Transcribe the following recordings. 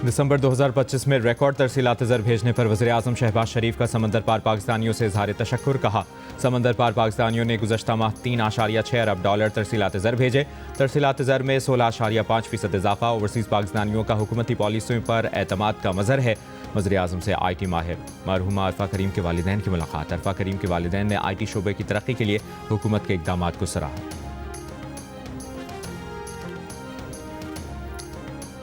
दिसंबर 2025 में रिकॉर्ड तरसीलात ज़र भेजने पर वज़ीर-ए-आज़म शहबाज शरीफ का समंदर पार पाकिस्तानियों से इज़हार तशक्कुर। कहा, समंदर पार पाकिस्तानियों ने गुज़श्ता माह $3.6 अरब तरसीलात ज़र भेजे। तरसीलात ज़र में 16.5% इजाफा ओवरसीज़ पाकिस्तानियों का हुकूमती पॉलिसियों पर एतमाद का मज़हर है। वज़ीर-ए-आज़म से IT माहिर मरहूमा अरफा करीम के वालिदैन की मुलाकात। अरफा करीम के वालिदैन ने IT शोबे की तरक्की के लिए हुकूमत के इक़दामात को सराहा।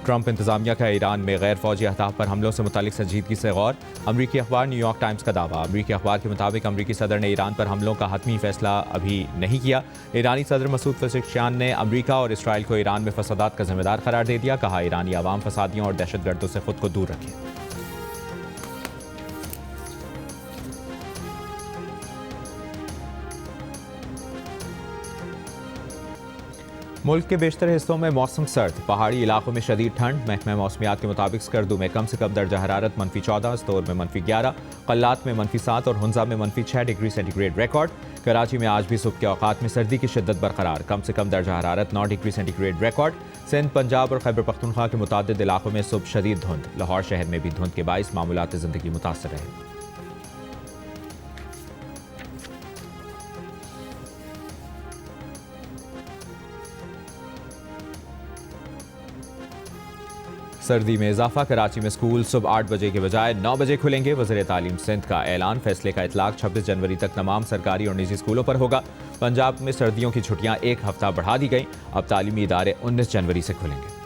ट्रंप इंतजामिया का ईरान में गैर फौजी अहदाफ पर हमलों से मुतालिक संजीदगी से गौर। अमरीकी अखबार न्यूयॉर्क टाइम्स का दावा। अमरीकी अखबार के मुताबिक अमरीकी सदर ने ईरान पर हमलों का हतमी फैसला अभी नहीं किया। ईरानी सदर मसूद पेज़ेश्कियान ने अमरीका और इसराइल को ईरान में फसादात का जिम्मेदार करार दे दिया। कहा, ईरानी अवाम फसादियों और दहशतगर्दों से खुद को दूर रखें। मुल्क के बेशतर हिस्सों में मौसम सर्द, पहाड़ी इलाकों में शदीद ठंड। महकमा मौसमियात के मुताबिक स्कर्दू में कम से कम दर्जा हरारत -14, स्तोर में -11, कल्लात में -7 और हुंजा में -6 डिग्री सेंटीग्रेड रिकॉर्ड। कराची में आज भी सुबह के औकात में सर्दी की शिद्दत बरकरार, कम से कम दर्जा हरारत 9 degree centigrade record. Sindh, Punjab और खैबर पख्तूनख्वा के मुतादिद इलाकों में सुबह शदीद धुंध। लाहौर शहर में भी धुंध के बाइस मामूलात ज़िंदगी मुतासर रहे। सर्दी में इजाफा, कराची में स्कूल सुबह 8 बजे के बजाय 9 बजे खुलेंगे। वज़ीर तालीम सिंध का ऐलान, फैसले का इतलाक 26 जनवरी तक तमाम सरकारी और निजी स्कूलों पर होगा। पंजाब में सर्दियों की छुट्टियां एक हफ्ता बढ़ा दी गई, अब तालीमी इदारे 19 जनवरी से खुलेंगे।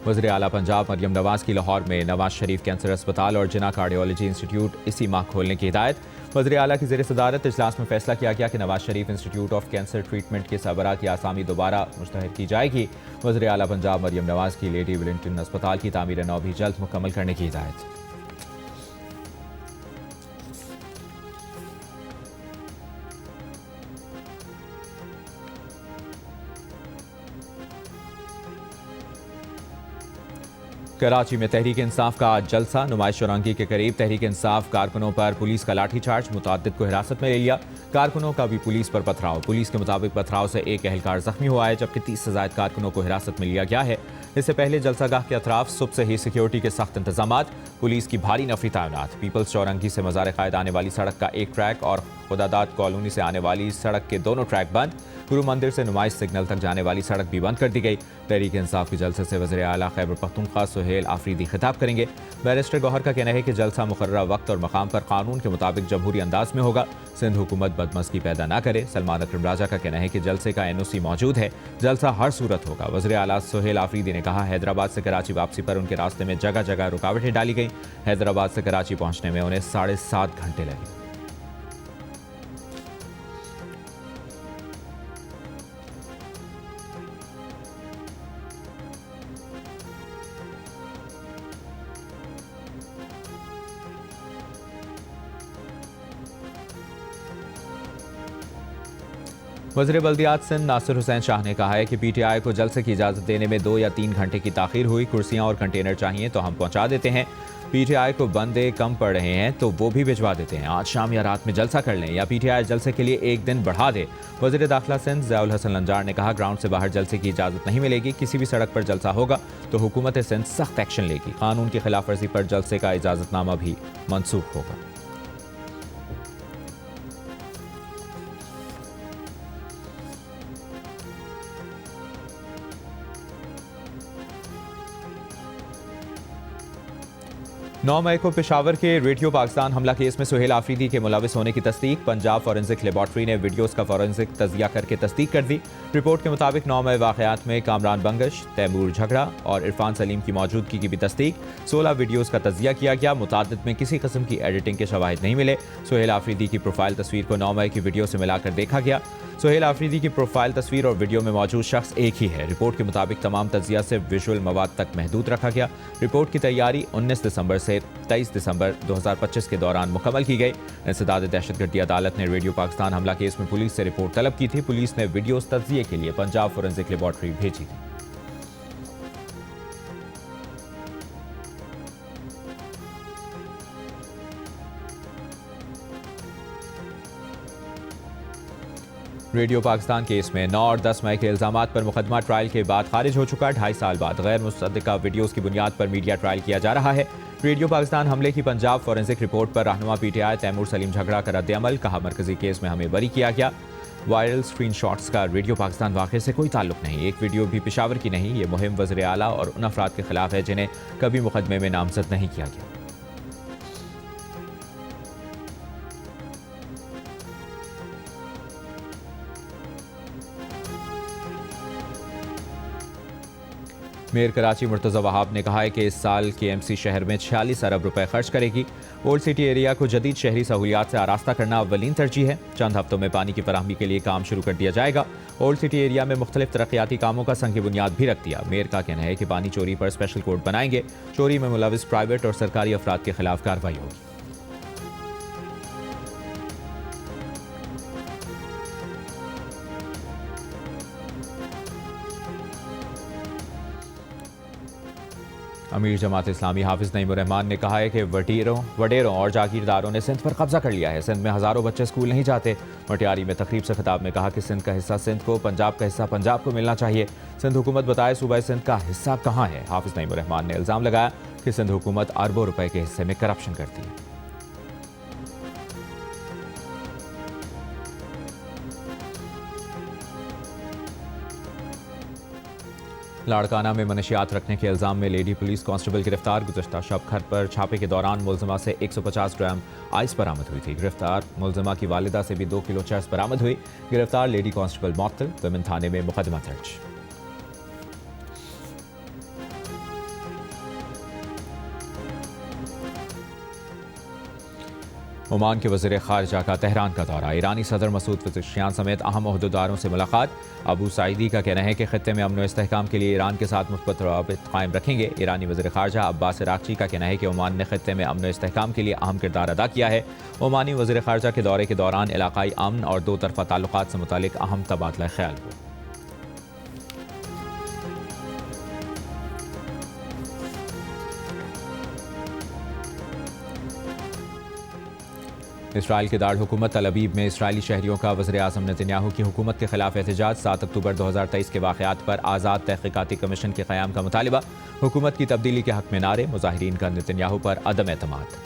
वज़ीर आला पंजाब मरियम नवाज की लाहौर में नवाज शरीफ कैंसर अस्पताल और जिना कार्डियोलॉजी इंस्टीट्यूट इसी माह खोलने की हिदायत। वज़ीर आला की ज़ेर सदारत इजलास में फैसला किया गया कि Nawaz Sharif institute of cancer treatment के सरबराह की आसामी दोबारा मुश्तहर की जाएगी। वज़ीर आला पंजाब मरियम नवाज की लेडी विलिंगटन अस्पताल की तामीर नौ भी जल्द मुकम्मल करने की हिदायत। कराची में तहरीक इंसाफ का आज जलसा, नुमाइश चौरंगी के करीब तहरीक इंसाफ कारकुनों पर पुलिस का लाठीचार्ज, मुतअद्दिद को हिरासत में ले लिया। कारकुनों का भी पुलिस पर पथराव। पुलिस के मुताबिक पथराव से एक एहलकार जख्मी हुआ है, जबकि 30 से ज्यादा कारकुनों को हिरासत में लिया गया है। इससे पहले जलसागाह के अतराफ सुबह से ही सिक्योरिटी के सख्त इंतजामात, पुलिस की भारी नफरी तैनात। पीपल्स चौरंगी से मज़ार क़ायद आने वाली सड़क का एक ट्रैक और खुदादाद कॉलोनी से आने वाली सड़क के दोनों ट्रैक बंद। गुरु मंदिर से नुमाइश सिग्नल तक जाने वाली सड़क भी बंद कर दी गई। तहरीक इंसाफ के जलसे से वज़ीर आला खैबर पख्तूनख्वा सुहेल आफरीदी खिताब करेंगे। बैरिस्टर गौहर का कहना है कि जलसा मुकर्ररा वक्त और मकाम पर कानून के मुताबिक जमहूरी अंदाज में होगा। सिंध हुकूमत बदमज़गी पैदा न करे। सलमान अकरम राजा का कहना है कि जलसे का NOC मौजूद है, जलसा हर सूरत होगा। वज़ीर आला सुहेल आफरीदी ने कहा, हैदराबाद से कराची वापसी पर उनके रास्ते में जगह जगह रुकावटें डाली गई। हैदराबाद से कराची पहुंचने में उन्हें 7.5 घंटे लगे। वज़ीर बल्दियात सिंध नासिर हुसैन शाह ने कहा है कि PTI को जलसे की इजाज़त देने में 2 या 3 घंटे की ताख़ीर हुई। कुर्सियां और कंटेनर चाहिए तो हम पहुंचा देते हैं। PTI को बंदे कम पड़ रहे हैं तो वो भी भिजवा देते हैं। आज शाम या रात में जलसा कर लें या PTI जलसे के लिए एक दिन बढ़ा दे। वज़ीर दाखिला सिंध ज़ियाउल हसन लंजार ने कहा, ग्राउंड से बाहर जलसे की इजाज़त नहीं मिलेगी। किसी भी सड़क पर जलसा होगा तो हुकूमत सिंध सख्त एक्शन लेगी। कानून की खिलाफ वर्जी पर जलसे का इजाज़तनामा भी मनसूख होगा। नौ मई को पेशावर के रेडियो पाकिस्तान हमला केस में सुहेल आफरीदी के मुलविस होने की तस्दीक। पंजाब फॉरेंसिक लेबॉर्ट्री ने वीडियोस का फॉरेंसिक तजिया करके तस्दीक कर दी। रिपोर्ट के मुताबिक 9 मई वाकयात में कामरान बंगश, तैमूर झगड़ा और इरफान सलीम की मौजूदगी की भी तस्दीक। 16 वीडियोस का तजिया किया गया। मुतादिद में किसी किस्म की एडिटिंग के शवाहिद नहीं मिले। सुहेल आफरीदी की प्रोफाइल तस्वीर को 9 मई की वीडियो से मिलाकर देखा गया। सुहेल आफरीदी की प्रोफाइल तस्वीर और वीडियो में मौजूद शख्स एक ही है। रिपोर्ट के मुताबिक तमाम तजिया से विजुअल मवाद तक महदूद रखा गया। रिपोर्ट की तैयारी 19 दिसंबर से 23 दिसंबर 2025 के दौरान मुकम्मल की गई। इंसदाद दहशतगर्दी अदालत ने रेडियो पाकिस्तान हमला केस में पुलिस से रिपोर्ट तलब की थी। पुलिस ने वीडियोस तज्जिए के लिए पंजाब फॉरेंसिक लेबॉर्ट्री भेजी थी। रेडियो पाकिस्तान केस में 9 और 10 मई के इल्जामात पर मुकदमा ट्रायल के बाद खारिज हो चुका। 2.5 साल बाद गैर मुसद्दिका वीडियोज़ की बुनियाद पर मीडिया ट्रायल किया जा रहा है। रेडियो पाकिस्तान हमले की पंजाब फॉरेंसिक रिपोर्ट पर रहनुमा पीटीआई तैमूर सलीम झगड़ा का रद्द-ए-अमल। कहा, मरकजी केस में हमें बरी किया गया। वायरल स्क्रीनशॉट्स का रेडियो पाकिस्तान वाक़े से कोई ताल्लुक नहीं। एक वीडियो भी पेशावर की नहीं। ये मुहिम वज़ीर आला और उन अफराद के खिलाफ है जिन्हें कभी मुकदमे में नामजद नहीं किया गया। मेयर कराची मुर्तज़ा वहाब ने कहा है कि इस साल केएमसी शहर में 46 अरब रुपए खर्च करेगी। ओल्ड सिटी एरिया को जदीद शहरी सहूलियात से आरास्ता करना अव्वलीन तरजीह है। चंद हफ्तों में पानी की फराहमी के लिए काम शुरू कर दिया जाएगा। ओल्ड सिटी एरिया में मुख्तलिफ तरक्याती कामों का संग बुनियाद भी रख दिया। मेयर का कहना है कि पानी चोरी पर स्पेशल कोर्ट बनाएंगे। चोरी में मुलविस प्राइवेट और सरकारी अफराद के खिलाफ कार्रवाई होगी। अमीर जमात इस्लामी हाफिज नईमुर रहमान ने कहा है कि वडेरों और जागीरदारों ने सिंध पर कब्जा कर लिया है। सिंध में हज़ारों बच्चे स्कूल नहीं जाते। मटियारी में तकरीब से खिताब में कहा कि सिंध का हिस्सा सिंध को, पंजाब का हिस्सा पंजाब को मिलना चाहिए। सिंध हुकूमत बताए सूबा सिंध का हिस्सा कहाँ है। हाफिज नईमुर रहमान ने इल्ज़ाम लगाया कि सिंध हुकूमत अरबों रुपए के हिस्से में करप्शन करती है। लाड़काना में मनशियात रखने के इल्जाम में लेडी पुलिस कांस्टेबल गिरफ्तार। गुज़श्ता शब घर पर छापे के दौरान मुलजिमा से 150 ग्राम आइस बरामद हुई थी। गिरफ्तार मुलजिमा की वालिदा से भी 2 किलो चरस बरामद हुई। गिरफ्तार लेडी कांस्टेबल मुअत्तल। विमेन थाने में मुकदमा दर्ज। ओमान के वज़ीर ख़ारिजा का तेहरान का दौरा। ईरानी सदर मसूद पज़ेश्कियान समेत अहम ओहदेदारों से मुलाकात। अबू सईदी का कहना है कि खित्ते में अमन व इस्तेहकाम के लिए ईरान के साथ मुस्बत रवाबित कायम रखेंगे। ईरानी वज़ीर ख़ारिजा अब्बास इराक़ची का कहना है कि ओमान ने खित्ते में अमन व इस्तेहकाम के लिए अहम किरदार अदा किया है। ओमानी वज़ीर ख़ारिजा के दौरे के दौरान इलाक़ाई अमन और दो तरफ़ा ताल्लुक़ात से मुतालिक अहम तबादला ख्याल हुआ। इसराइल के दारुल हुकूमत तल अबीब में इसराइली शहरियों का वज़ीर आज़म नेतन्याहू की हुकूमत के खिलाफ एहतजाज। 7 अक्टूबर 2023 के वाक़यात पर आज़ाद तहक़ीक़ाती कमीशन के क़याम का मुतालिबा। हुकूमत की तब्दीली के हक़ में नारे। मुज़ाहिरीन का नेतन्याहू पर अदम एतमाद।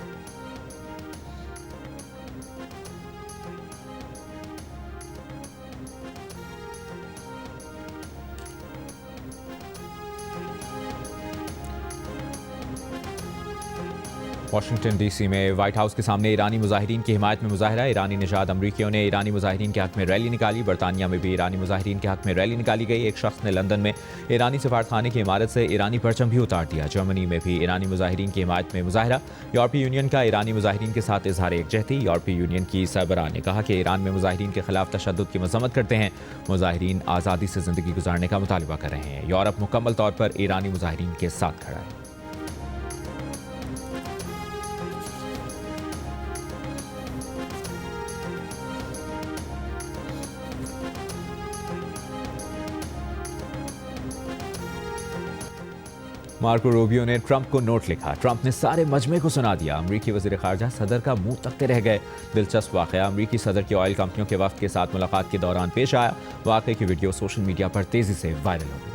वाशिंगटन डीसी में व्हाइट हाउस के सामने ईरानी मुजाहिरीन की हिमायत में मुजाहरा। ईरानी निशाद अमरीकियों ने ईरानी मुजाहिरीन के हक़ में रैली निकाली। बरतानिया में भी ईरानी मुजाहिरीन के हक़ में रैली निकाली गई। एक शख्स ने लंदन में ईरानी सफारतखाने की इमारत से ईरानी परचम भी उतार दिया। जर्मनी में भी ईरानी मुजाहिरीन की हिमायत में मुजाहरा। यूरोपीय यूनियन का ईरानी मुजाहिरीन के साथ इजहार यकजहती। यूरोपीय यूनियन की सरबराह ने कहा कि ईरान में मुजाहिरीन के खिलाफ तशद्दुद की मजम्मत करते हैं। मुजाहिरीन आज़ादी से ज़िंदगी गुजारने का मुतालबा कर रहे हैं। यूरोप मुकम्मल तौर पर ईरानी मुजाहिरीन के साथ खड़ा है। मार्को रूबियो ने ट्रंप को नोट लिखा। ट्रंप ने सारे मजमे को सुना दिया। अमरीकी वज़ीर ख़ारिजा सदर का मुंह तकते रह गए। दिलचस्प वाक़या अमरीकी सदर की ऑयल कंपनियों के वफ़द के साथ मुलाकात के दौरान पेश आया। वाक़े की वीडियो सोशल मीडिया पर तेज़ी से वायरल हो गई।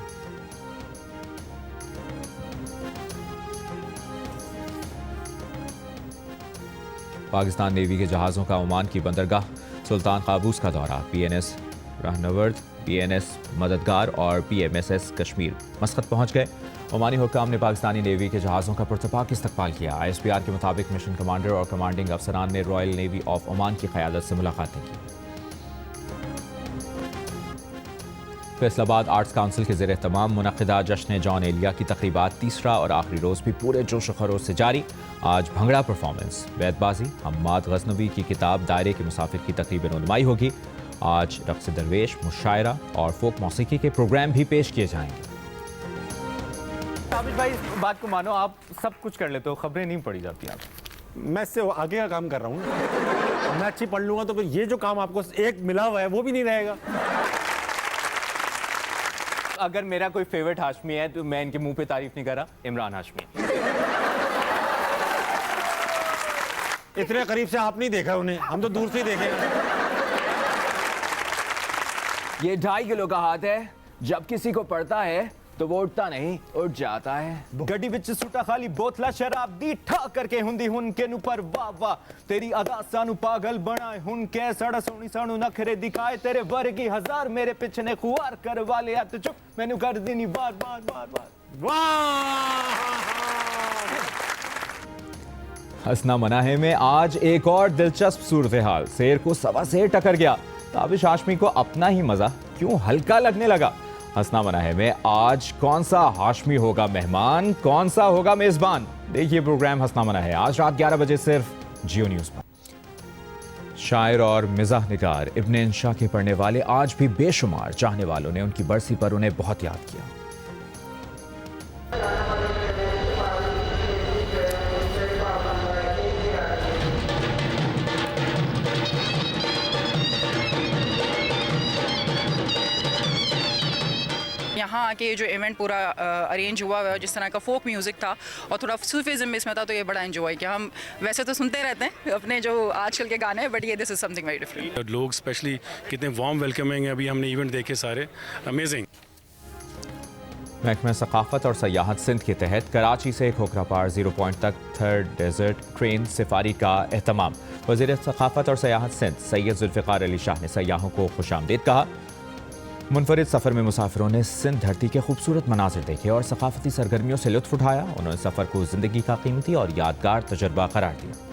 पाकिस्तान नेवी के जहाज़ों का ओमान की बंदरगाह सुल्तान काबूस का दौरा। PNS रहनवर्द, PNS मददगार और PMSS कश्मीर मस्कत पहुंच गए। ओमानी हुक्काम ने पाकिस्तानी नेवी के जहाज़ों का पुरतपाक इस्तकबाल किया। ISPR के मुताबिक मिशन कमांडर और कमांडिंग अफसरान ने रॉयल नेवी ऑफ ओमान की क़यादत से मुलाकातें की। फैसलाबाद आर्ट्स काउंसिल के ज़ेर तमाम मुनक़िदा जश्न जॉन एलिया की तक़रीबात तीसरा और आखिरी रोज़ भी पूरे जोश व खरोश से जारी। आज भंगड़ा परफॉर्मेंस, बैतबाजी, हम्माद गज़नवी की किताब दायरे के मुसाफिर की तकरीबन रनुमाई होगी। आज रक़्स दरवेश, मुशायरा और फोक मौसीकी के प्रोग्राम भी पेश किए जाएंगे। हाफिज भाई, इस बात को मानो, आप सब कुछ कर लेते हो, खबरें नहीं पढ़ी जाती आप। मैं इससे आगे का काम कर रहा हूँ। मैं अच्छी पढ़ लूंगा तो फिर ये जो काम आपको एक मिला हुआ है वो भी नहीं रहेगा। अगर मेरा कोई फेवरेट हाशमी है तो मैं इनके मुंह पे तारीफ नहीं कर रहा, इमरान हाशमी। इतने करीब से आप नहीं देखा उन्हें, हम तो दूर से ही देखे। ये 2.5 किलो का हाथ है, जब किसी को पड़ता है तो वो उठता नहीं, उठ जाता है। गड्डी विच सुटा खाली बोतला शराब दी ठा करके हुंदी हुन के नु पर वाह वाह तेरी अदा सानू पागल बनाए हुन के सड़ा सोनी सानू नखरे दिखाए तेरे वर्गी हजार मेरे पिछने ने खुआर कर वाले हथ चुप मैनू कर देनी बार बार बार बार। वाह! हंसना मना है में आज एक और दिलचस्प सूरत हाल। शेर को सवा शेर टकर गया। ताबिश हाशमी को अपना ही मजा क्यों हल्का लगने लगा। हंसना मना है में आज कौन सा हाशमी होगा मेहमान, कौन सा होगा मेजबान। देखिए प्रोग्राम हंसना मना है आज रात 11 बजे सिर्फ जियो न्यूज पर। शायर और मिजाह निगार इब्ने इंशा के पढ़ने वाले आज भी बेशुमार चाहने वालों ने उनकी बरसी पर उन्हें बहुत याद किया। यहाँ आके जो इवेंट पूरा अरेंज हुआ हुआ जिस तरह का फोक म्यूज़िक था और थोड़ा सूफीज़म इसमें था, तो ये बड़ा एंजॉय किया। हम वैसे तो सुनते रहते हैं अपने जो आजकल के गाने, बट ये this is something very different. लोग स्पेशली कितने वार्म वेलकमिंग है, अभी हमने इवेंट देखे सारे, अमेजिंग। महकमा सकाफत और सयाहत सिंध के तहत कराची से खोखरा पार 0 पॉइंट तक थर्ड डेजर्ट ट्रेन सफारी का एहतमाम। वज़ीर सकाफत और सयाहत सिंध सैयद जुल्फ़िकार अली शाह ने सयाहों को खुशामदीद कहा। मुनफरिद सफ़र में मुसाफिरों ने सिंध धरती के खूबसूरत मनाजिर देखे और सकाफती सरगर्मियों से लुत्फ़ उठाया। उन्होंने सफ़र को ज़िंदगी का कीमती और यादगार तजुर्बा करार दिया।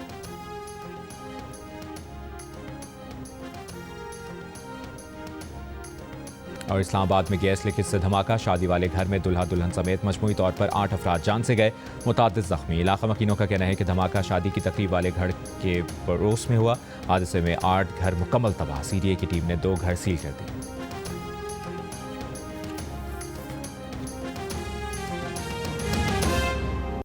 और इस्लामाबाद में गैस लीकेज से धमाका। शादी वाले घर में दुल्हा दुल्हन समेत मजमूई तौर पर 8 अफराद जान से गए, मुतादिद जख्मी। इलाका मकीनों का कहना है कि धमाका शादी की तकरीब वाले घर के पड़ोस में हुआ। हादसे में 8 घर मुकम्मल तबाह। CDA की टीम ने 2 घर सील कर दिए।